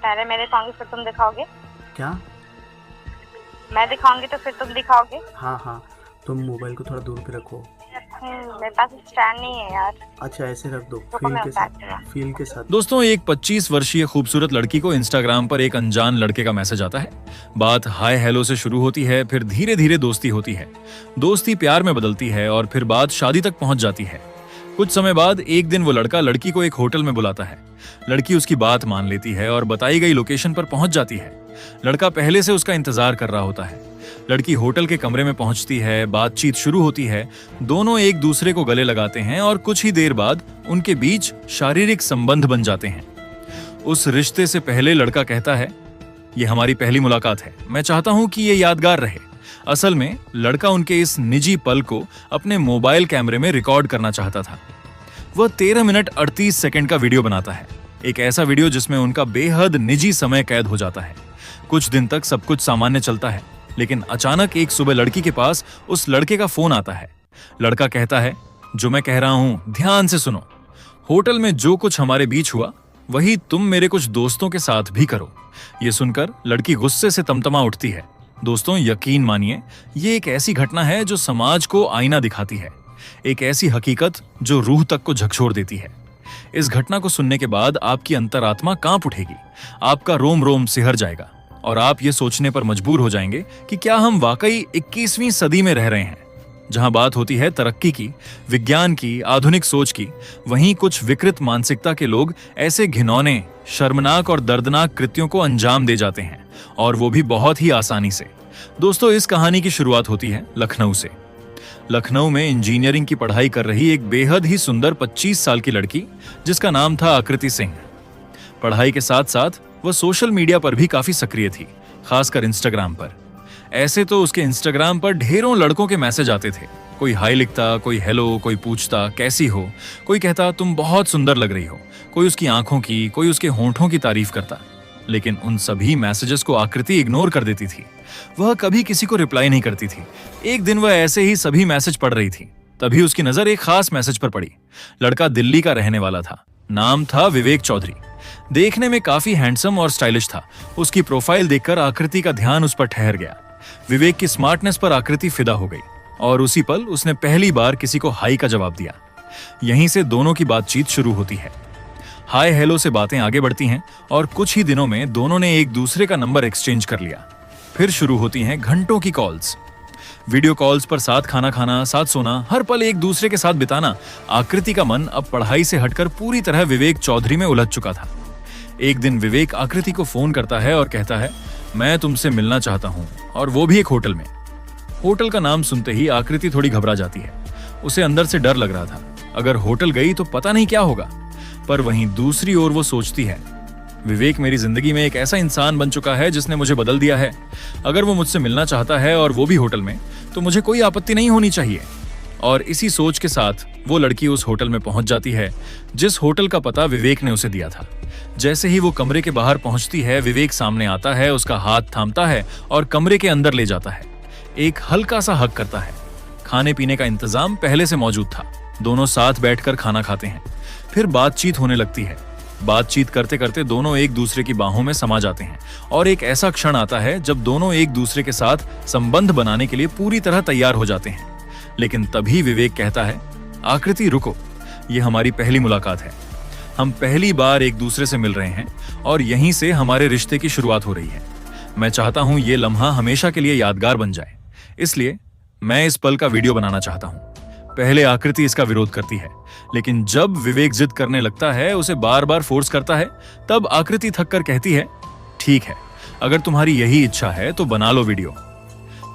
पहले मैं दिखाऊंगी फिर तुम दिखाओगे। क्या? मैं दिखाऊंगी तो फिर तुम दिखाओगे। हाँ हाँ, तुम मोबाइल को थोड़ा दूर पे रखो। मेरे पास स्टैंड नहीं है यार। अच्छा, ऐसे रख दो, रुको, फील मैं के उतारती साथ, हूँ। फील के साथ। दोस्तों, एक 25 वर्षीय खूबसूरत लड़की को इंस्टाग्राम पर एक अनजान लड़के का मैसेज आता है। बात हाय हेलो से शुरू होती है, फिर धीरे धीरे दोस्ती होती है, दोस्ती प्यार में बदलती है और फिर बात शादी तक पहुंच जाती है। कुछ समय बाद एक दिन वो लड़का लड़की को एक होटल में बुलाता है। लड़की उसकी बात मान लेती है और बताई गई लोकेशन पर पहुंच जाती है। लड़का पहले से उसका इंतजार कर रहा होता है। लड़की होटल के कमरे में पहुंचती है, बातचीत शुरू होती है, दोनों एक दूसरे को गले लगाते हैं और कुछ ही देर बाद उनके बीच शारीरिक संबंध बन जाते हैं। उस रिश्ते से पहले लड़का कहता है, ये हमारी पहली मुलाकात है, मैं चाहता हूं कि ये यादगार रहे। असल में लड़का उनके इस निजी पल को अपने मोबाइल कैमरे में रिकॉर्ड करना चाहता था। वह 13 मिनट 38 सेकंड का वीडियो बनाता है, एक ऐसा वीडियो जिसमें उनका बेहद निजी समय कैद हो जाता है। कुछ दिन तक सब कुछ सामान्य चलता है, लेकिन अचानक एक सुबह लड़की के पास उस लड़के का फोन आता है। लड़का कहता है, जो मैं कह रहा हूं ध्यान से सुनो। होटल में जो कुछ हमारे बीच हुआ वही तुम मेरे कुछ दोस्तों के साथ भी करो। यह सुनकर लड़की गुस्से से तमतमा उठती है। दोस्तों, यकीन मानिए, ये एक ऐसी घटना है जो समाज को आईना दिखाती है, एक ऐसी हकीकत जो रूह तक को झकझोर देती है। इस घटना को सुनने के बाद आपकी अंतरात्मा कांप उठेगी, आपका रोम रोम सिहर जाएगा और आप ये सोचने पर मजबूर हो जाएंगे कि क्या हम वाकई 21वीं सदी में रह रहे हैं, जहां बात होती है तरक्की की, विज्ञान की, आधुनिक सोच की, वहीं कुछ विकृत मानसिकता के लोग ऐसे घिनौने, शर्मनाक और दर्दनाक कृत्यों को अंजाम दे जाते हैं, और वो भी बहुत ही आसानी से। दोस्तों, इस कहानी की शुरुआत होती है लखनऊ से। लखनऊ में इंजीनियरिंग की पढ़ाई कर रही एक बेहद ही सुंदर 25 साल की लड़की, जिसका नाम था आकृति सिंह। पढ़ाई के साथ साथ वह सोशल मीडिया पर भी काफी सक्रिय थी, खासकर इंस्टाग्राम पर। ऐसे तो उसके इंस्टाग्राम पर ढेरों लड़कों के मैसेज आते थे। कोई हाय लिखता, कोई हेलो, कोई पूछता कैसी हो, कोई कहता तुम बहुत सुंदर लग रही हो, कोई उसकी आंखों की, कोई उसके होंठों की तारीफ करता। लेकिन उन सभी मैसेजेस को आकृति इग्नोर कर देती थी। वह कभी किसी को रिप्लाई नहीं करती थी। एक दिन वह ऐसे ही सभी मैसेज पढ़ रही थी, तभी उसकी नजर एक खास मैसेज पर पड़ी। लड़का दिल्ली का रहने वाला था, नाम था विवेक चौधरी। देखने में काफी हैंडसम और स्टाइलिश था। उसकी प्रोफाइल देखकर आकृति का ध्यान उस पर ठहर गया। विवेक की स्मार्टनेस पर आकृति फिदा हो गई और उसी पल उसने पहली बार किसी को हाई का जवाब दिया। यहीं से दोनों की बातचीत शुरू होती है। हाय हेलो से बातें आगे बढ़ती हैं और कुछ ही दिनों में दोनों ने एक दूसरे का नंबर एक्सचेंज कर लिया। फिर शुरू होती हैं घंटों की कॉल्स, वीडियो कॉल्स पर साथ खाना खाना, साथ सोना, हर पल एक दूसरे के साथ बिताना। आकृति का मन अब पढ़ाई से हटकर पूरी तरह विवेक चौधरी में उलझ चुका था। एक दिन विवेक आकृति को फोन करता है और कहता है, मैं तुमसे मिलना चाहता हूं, और वो भी एक होटल में। होटल का नाम सुनते ही आकृति थोड़ी घबरा जाती है। उसे अंदर से डर लग रहा था, अगर होटल गई तो पता नहीं क्या होगा। पर वहीं दूसरी ओर वो सोचती है, विवेक मेरी जिंदगी में एक ऐसा इंसान बन चुका है जिसने मुझे बदल दिया है। अगर वो मुझसे मिलना चाहता है और वो भी होटल में, तो मुझे कोई आपत्ति नहीं होनी चाहिए। और इसी सोच के साथ वो लड़की उस होटल में पहुंच जाती है, जिस होटल का पता विवेक ने उसे दिया था। जैसे ही वो कमरे के बाहर पहुंचती है, विवेक सामने आता है, उसका हाथ थामता है और कमरे के अंदर ले जाता है। एक हल्का सा हक करता है। खाने पीने का इंतजाम पहले से मौजूद था। दोनों साथ बैठकर खाना खाते हैं। फिर बातचीत होने लगती है। बातचीत करते करते दोनों एक दूसरे की बाहों में समा जाते हैं और एक ऐसा क्षण आता है जब दोनों एक दूसरे के साथ संबंध बनाने के लिए पूरी तरह तैयार हो जाते हैं। लेकिन तभी विवेक कहता है, आकृति रुको, ये हमारी पहली मुलाकात है। हम पहली बार एक दूसरे से मिल रहे हैं और यहीं से हमारे रिश्ते की शुरुआत हो रही है। मैं चाहता हूं ये लम्हा हमेशा के लिए यादगार बन जाए, इसलिए मैं इस पल का वीडियो बनाना चाहता हूं। पहले आकृति इसका विरोध करती है, लेकिन जब विवेक जिद करने लगता है, उसे बार बार फोर्स करता है, तब आकृति थक कर कहती है, ठीक है, अगर तुम्हारी यही इच्छा है तो बना लो वीडियो।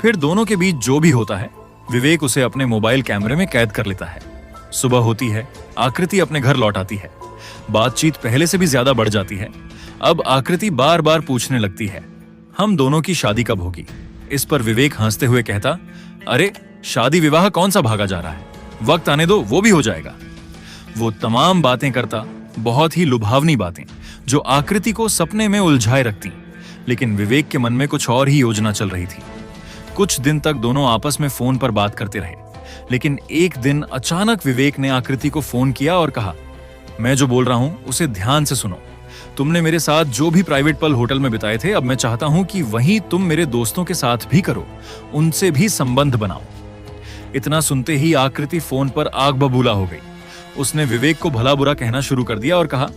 फिर दोनों के बीच जो भी होता है, विवेक उसे अपने मोबाइल कैमरे में कैद कर लेता है। सुबह होती है, आकृति अपने घर लौट आती है। बातचीत पहले से भी ज्यादा बढ़ जाती है। अब आकृति बार बार पूछने लगती है, हम दोनों की शादी कब होगी? इस पर विवेक हंसते हुए कहता, अरे शादी विवाह कौन सा भागा जा रहा है, वक्त आने दो, वो भी हो जाएगा। वो तमाम बातें करता, बहुत ही लुभावनी बातें जो आकृति को सपने में उलझाए रखती। लेकिन विवेक के मन में कुछ और ही योजना चल रही थी। कुछ दिन तक दोनों आपस में फोन पर बात करते रहे, लेकिन एक दिन अचानक विवेक ने आकृति को फोन किया और कहा, मैं जो बोल रहा हूं उसे ध्यान से सुनो। तुमने मेरे साथ जो भी प्राइवेट पल होटल में बिताए थे, अब मैं चाहता हूं कि वही तुम मेरे दोस्तों के साथ भी करो, उनसे भी संबंध बनाओ। इतना सुनते ही आकृति फोन पर आग बबूला हो गई। उसने विवेक को भला बुरा कहना शुरू कर दिया और कहा,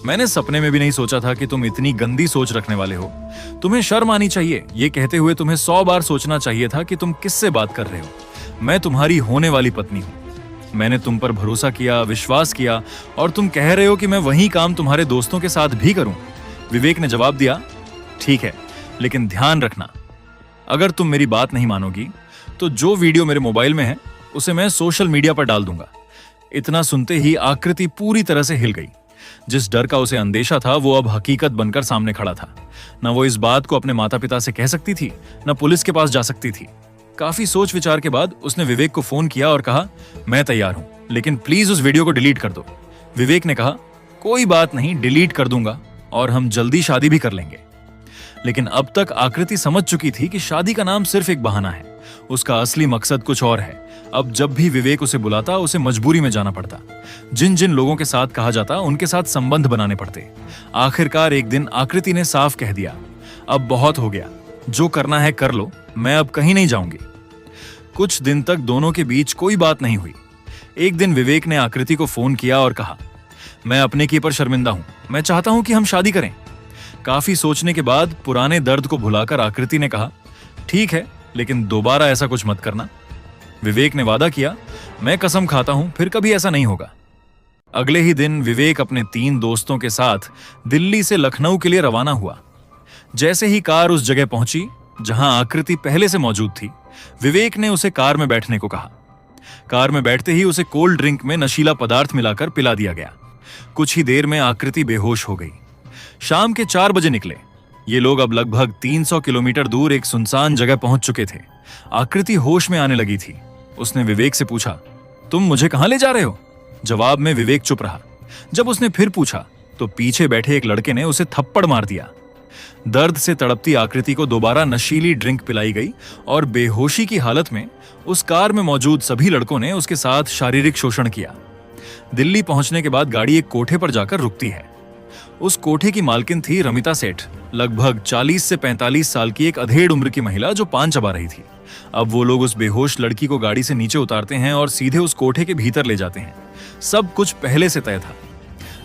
मैंने सपने में भी नहीं सोचा था कि तुम इतनी गंदी सोच रखने वाले हो। तुम्हें शर्म आनी चाहिए। ये कहते हुए तुम्हें 100 बार सोचना चाहिए था कि तुम किससे बात कर रहे हो। मैं तुम्हारी होने वाली पत्नी हूं। मैंने तुम पर भरोसा किया, विश्वास किया, और तुम कह रहे हो कि मैं वही काम तुम्हारे दोस्तों के साथ भी करूं। विवेक ने जवाब दिया, ठीक है, लेकिन ध्यान रखना, अगर तुम मेरी बात नहीं मानोगी तो जो वीडियो मेरे मोबाइल में है उसे मैं सोशल मीडिया पर डाल दूंगा। इतना सुनते ही आकृति पूरी तरह से हिल गई। जिस डर का उसे अंदेशा था वो अब हकीकत बनकर सामने खड़ा था। न वो इस बात को अपने माता पिता से कह सकती थी, न पुलिस के पास जा सकती थी। काफी सोच विचार के बाद उसने विवेक को फोन किया और कहा, मैं तैयार हूं, लेकिन प्लीज उस वीडियो को डिलीट कर दो। विवेक ने कहा, कोई बात नहीं, डिलीट कर दूंगा और हम जल्दी शादी भी कर लेंगे। लेकिन अब तक आकृति समझ चुकी थी कि शादी का नाम सिर्फ एक बहाना है, उसका असली मकसद कुछ और है। अब जब भी विवेक उसे बुलाता उसे मजबूरी में जाना पड़ता। जिन जिन लोगों के साथ कहा जाता उनके साथ संबंध बनाने पड़ते। आखिरकार एक दिन आकृति ने साफ कह दिया, अब बहुत हो गया, जो करना है कर लो, मैं अब कहीं नहीं जाऊंगी। कुछ दिन तक दोनों के बीच कोई बात नहीं हुई। एक दिन विवेक ने आकृति को फोन किया और कहा, मैं अपने की पर शर्मिंदा हूं, मैं चाहता हूं कि हम शादी करें। काफी सोचने के बाद पुराने दर्द को भुलाकर आकृति ने कहा, ठीक है, लेकिन दोबारा ऐसा कुछ मत करना। विवेक ने वादा किया, मैं कसम खाता हूं फिर कभी ऐसा नहीं होगा। अगले ही दिन विवेक अपने 3 दोस्तों के साथ दिल्ली से लखनऊ के लिए रवाना हुआ। जैसे ही कार उस जगह पहुंची जहां आकृति पहले से मौजूद थी, विवेक ने उसे कार में बैठने को कहा। कार में बैठते ही उसे कोल्ड ड्रिंक में नशीला पदार्थ मिलाकर पिला दिया गया। कुछ ही देर में आकृति बेहोश हो गई। शाम के 4 बजे निकले। ये लोग अब लगभग 300 किलोमीटर दूर एक सुनसान जगह पहुंच चुके थे। आकृति होश में आने लगी थी। उसने विवेक से पूछा, तुम मुझे कहां ले जा रहे हो? जवाब में विवेक चुप रहा। जब उसने फिर पूछा तो पीछे बैठे एक लड़के ने उसे थप्पड़ मार दिया। दर्द से तड़पती आकृति को दोबारा नशीली ड्रिंक पिलाई गई और बेहोशी की हालत में उस कार में मौजूद सभी लड़कों ने उसके साथ शारीरिक शोषण किया। दिल्ली पहुंचने के बाद गाड़ी एक कोठे पर जाकर रुकती है। उस कोठे की मालकिन थी रमिता सेठ, लगभग 40 से 45 साल की एक अधेड़ उम्र की महिला जो पान चबा रही थी। अब वो लोग उस बेहोश लड़की को गाड़ी से नीचे उतारते हैं और सीधे उस कोठे के भीतर ले जाते हैं। सब कुछ पहले से तय था।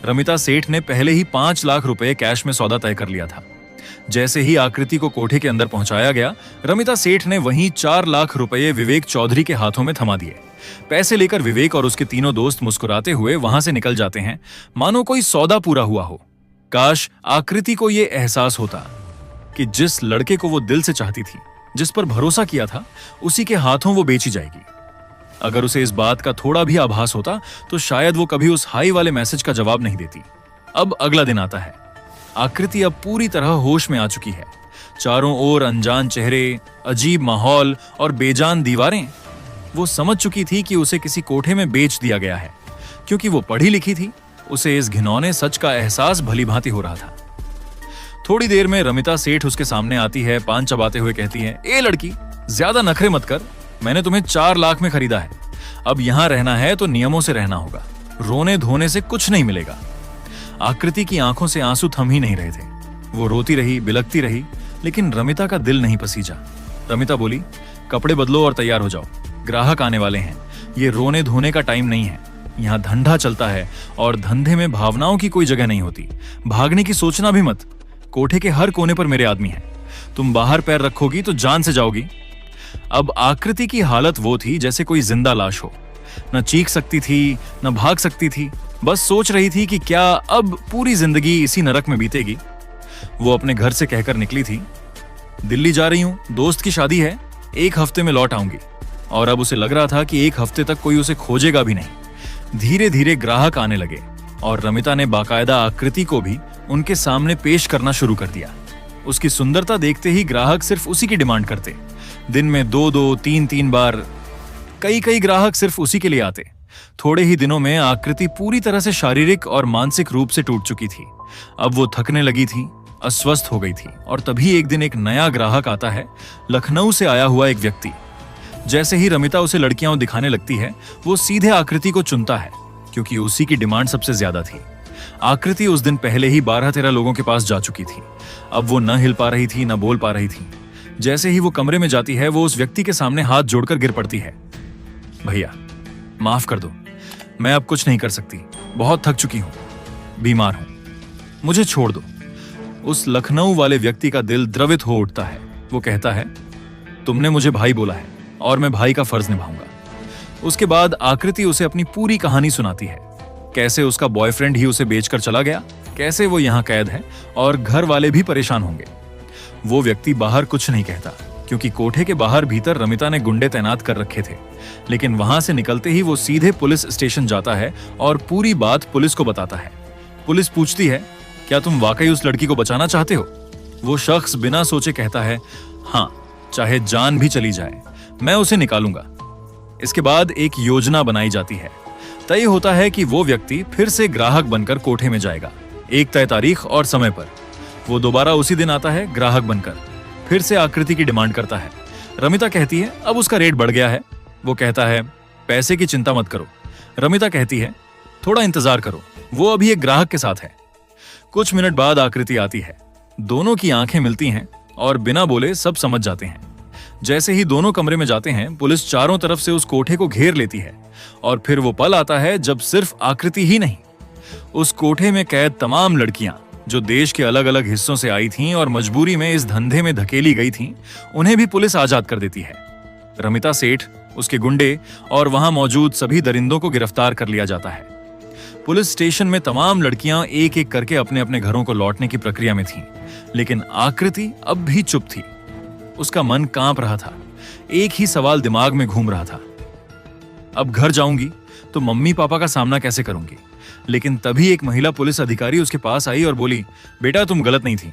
रमिता सेठ ने पहले ही 5 लाख रुपए कैश में सौदा तय कर लिया था। जैसे ही आकृति को कोठे के अंदर पहुंचाया गया, रमिता सेठ ने वहीं 4 लाख रुपए विवेक चौधरी के हाथों में थमा दिए। पैसे लेकर विवेक और उसके तीनों दोस्त मुस्कुराते हुए वहां से निकल जाते हैं, मानो कोई सौदा पूरा हुआ हो। काश आकृति को यह एहसास होता कि जिस लड़के को वो दिल से चाहती थी, जिस पर भरोसा किया था, उसी के हाथों वो बेची जाएगी। अगर उसे इस बात का थोड़ा भी आभास होता तो शायद वो कभी उस हाई वाले मैसेज का जवाब नहीं देती। अब अगला दिन आता है। आकृति अब पूरी तरह होश में आ चुकी है। चारों ओर अनजान चेहरे, अजीब माहौल और बेजान दीवारें। वो समझ चुकी थी कि उसे किसी कोठे में बेच दिया गया है। क्योंकि वो पढ़ी लिखी थी, उसे इस घिनौने सच का एहसास भलीभांति हो रहा था। थोड़ी देर में रमिता सेठ उसके सामने आती है, पान चबाते हुए कहती है, ए लड़की, ज्यादा नखरे मत कर, मैंने तुम्हें 4 लाख में खरीदा है। अब यहां रहना है तो नियमों से रहना होगा, रोने धोने से कुछ नहीं मिलेगा। आकृति की आंखों से आंसू थम ही नहीं रहे थे। वो रोती रही, बिलखती रही, लेकिन रमिता का दिल नहीं पसीजा। रमिता बोली, कपड़े बदलो और तैयार हो जाओ, ग्राहक आने वाले हैं। ये रोने धोने का टाइम नहीं है। यहाँ धंधा चलता है और धंधे में भावनाओं की कोई जगह नहीं होती। भागने की सोचना भी मत। कोठे के हर कोने पर मेरे आदमी हैं। तुम बाहर पैर रखोगी तो जान से जाओगी। अब आकृति की हालत वो थी जैसे कोई जिंदा लाश हो। न चीख सकती थी, न भाग सकती थी, बस सोच रही थी कि क्या अब पूरी जिंदगी इसी नरक में बीतेगी। वो अपने घर से कहकर निकली थी, दिल्ली जा रही हूं, दोस्त की शादी है, 1 हफ्ते में लौट आऊंगी। और अब उसे लग रहा था कि 1 हफ्ते तक कोई उसे खोजेगा भी नहीं। धीरे धीरे ग्राहक आने लगे और रमिता ने बाकायदा आकृति को भी उनके सामने पेश करना शुरू कर दिया। उसकी सुंदरता देखते ही ग्राहक सिर्फ उसी की डिमांड करते। दिन में 2-2, 3-3 बार कई ग्राहक सिर्फ उसी के लिए आते। थोड़े ही दिनों में आकृति पूरी तरह से शारीरिक और मानसिक रूप से टूट चुकी थी। अब वो थकने लगी थी, अस्वस्थ हो गई थी। और तभी एक दिन एक नया ग्राहक आता है, लखनऊ से आया हुआ एक व्यक्ति। जैसे ही रमिता उसे लड़कियां दिखाने लगती है, वो सीधे आकृति को चुनता है, क्योंकि उसी की डिमांड सबसे ज्यादा थी। आकृति उस दिन पहले ही 12-13 लोगों के पास जा चुकी थी। अब वो न हिल पा रही थी, न बोल पा रही थी। जैसे ही वो कमरे में जाती है, वो उस व्यक्ति के सामने हाथ जोड़कर गिर पड़ती है। भैया, माफ कर दो, मैं अब कुछ नहीं कर सकती, बहुत थक चुकी हूं, बीमार हूं, मुझे छोड़ दो। उस लखनऊ वाले व्यक्ति का दिल द्रवित हो उठता है। वो कहता है, तुमने मुझे भाई बोला है और मैं भाई का फर्ज निभाऊंगा। उसके बाद आकृति उसे अपनी पूरी कहानी सुनाती है, कैसे उसका बॉयफ्रेंड ही उसे बेचकर चला गया, कैसे वो यहाँ कैद है और घर वाले भी परेशान होंगे। वो व्यक्ति बाहर कुछ नहीं कहता, क्योंकि कोठे के बाहर भीतर रमिता ने गुंडे तैनात कर रखे थे। लेकिन वहां से निकलते ही वो सीधे पुलिस स्टेशन जाता है और पूरी बात पुलिस को बताता है। पुलिस पूछती है, क्या तुम वाकई उस लड़की को बचाना चाहते हो? वो शख्स बिना सोचे कहता है, हाँ, चाहे जान भी चली जाए, मैं उसे निकालूंगा। इसके बाद एक योजना बनाई जाती है। तय होता है कि वो व्यक्ति फिर से ग्राहक बनकर कोठे में जाएगा, एक तय तारीख और समय पर। वो दोबारा उसी दिन आता है ग्राहक बनकर, फिर से आकृति की डिमांड करता है। रमिता कहती है अब उसका रेट बढ़ गया है। वो कहता है, पैसे की चिंता मत करो। रमिता कहती है, थोड़ा इंतजार करो, वो अभी एक ग्राहक के साथ है। कुछ मिनट बाद आकृति आती है। दोनों की आंखें मिलती हैं और बिना बोले सब समझ जाते हैं। जैसे ही दोनों कमरे में जाते हैं, पुलिस चारों तरफ से उस कोठे को घेर लेती है। और फिर वो पल आता है जब सिर्फ आकृति ही नहीं, उस कोठे में कैद तमाम लड़कियां जो देश के अलग अलग हिस्सों से आई थीं और मजबूरी में इस धंधे में धकेली गई थीं, उन्हें भी पुलिस आजाद कर देती है। रमिता सेठ, उसके गुंडे और वहां मौजूद सभी दरिंदों को गिरफ्तार कर लिया जाता है। पुलिस स्टेशन में तमाम लड़कियां एक एक करके अपने अपने घरों को लौटने की प्रक्रिया में थीं, लेकिन आकृति अब भी चुप थी। उसका मन कांप रहा था। एक ही सवाल दिमाग में घूम रहा था, अब घर जाऊंगी तो मम्मी पापा का सामना कैसे करूंगी? लेकिन तभी एक महिला पुलिस अधिकारी उसके पास आई और बोली, बेटा तुम गलत नहीं थी,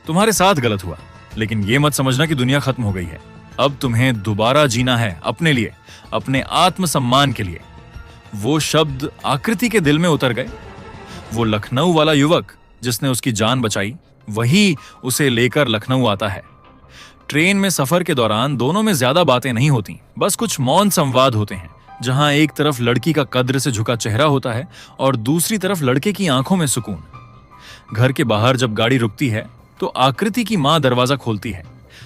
तुम्हारे साथ गलत हुआ, लेकिन ये मत समझना कि दुनिया खत्म हो गई है। अब तुम्हें दोबारा जीना है, अपने लिए, अपने आत्मसम्मान के लिए। वो शब्द आकृति के दिल में उतर गए। वो लखनऊ वाला युवक जिसने उसकी जान बचाई, वही उसे लेकर लखनऊ आता है। ट्रेन में सफर के दौरान दोनों में ज्यादा बातें नहीं होती, बस कुछ मौन संवाद होते हैं, जहां एक तरफ लड़की का कद्र से झुका चेहरा होता है और दूसरी तरफ लड़के की आंखों में सुकून। घर के बाहर जब गाड़ी रुकती है तो आकृति की मां दरवाजा खोलती है।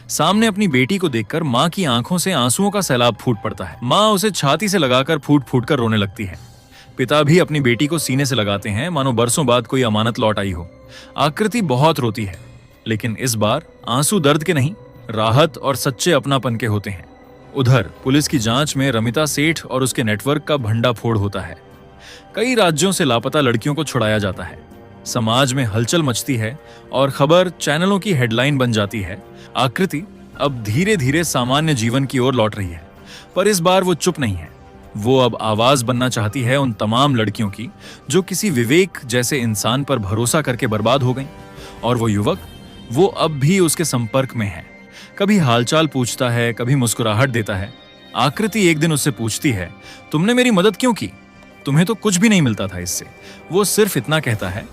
सामने अपनी बेटी को देखकर मां की आंखों से आंसुओं का सैलाब फूट पड़ता है। मां उसे छाती से लगाकर फूट फूट कर रोने लगती है। पिता भी अपनी बेटी को सीने से लगाते हैं, मानो बरसों बाद कोई अमानत लौट आई हो। आकृति बहुत रोती है, लेकिन इस बार आंसू दर्द के नहीं, राहत और सच्चे अपनापन के होते हैं। उधर पुलिस की जांच में रमिता सेठ और उसके नेटवर्क का भंडाफोड़ होता है। कई राज्यों से लापता लड़कियों को छुड़ाया जाता है। समाज में हलचल मचती है और खबर चैनलों की हेडलाइन बन जाती है। आकृति अब धीरे धीरे सामान्य जीवन की ओर लौट रही है, पर इस बार वो चुप नहीं है। वो अब आवाज बनना चाहती है उन तमाम लड़कियों की जो किसी विवेक जैसे इंसान पर भरोसा करके बर्बाद हो गईं। और वो युवक, वो अब भी उसके संपर्क में है। कभी हालचाल पूछता है, कभी मुस्कुराहट देता है। आकृति एक दिन उससे पूछती है, तुमने मेरी मदद क्यों की? तुम्हें तो कुछ भी नहीं मिलता था इससे। वो सिर्फ इतना कहता है,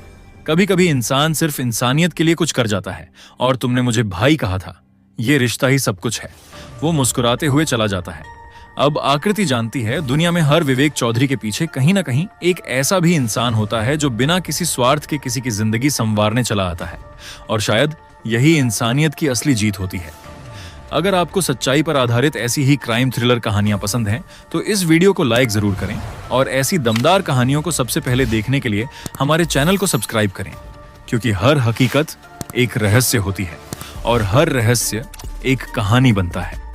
कभी कभी इंसान सिर्फ इंसानियत के लिए कुछ कर जाता है, और तुमने मुझे भाई कहा था, ये रिश्ता ही सब कुछ है। वो मुस्कुराते हुए चला जाता है। अब आकृति जानती है, दुनिया में हर विवेक चौधरी के पीछे कहीं ना कहीं एक ऐसा भी इंसान होता है जो बिना किसी स्वार्थ के किसी की जिंदगी संवारने चला आता है। और शायद यही इंसानियत की असली जीत होती है। अगर आपको सच्चाई पर आधारित ऐसी ही क्राइम थ्रिलर कहानियां पसंद हैं, तो इस वीडियो को लाइक जरूर करें और ऐसी दमदार कहानियों को सबसे पहले देखने के लिए हमारे चैनल को सब्सक्राइब करें, क्योंकि हर हकीकत एक रहस्य होती है और हर रहस्य एक कहानी बनता है।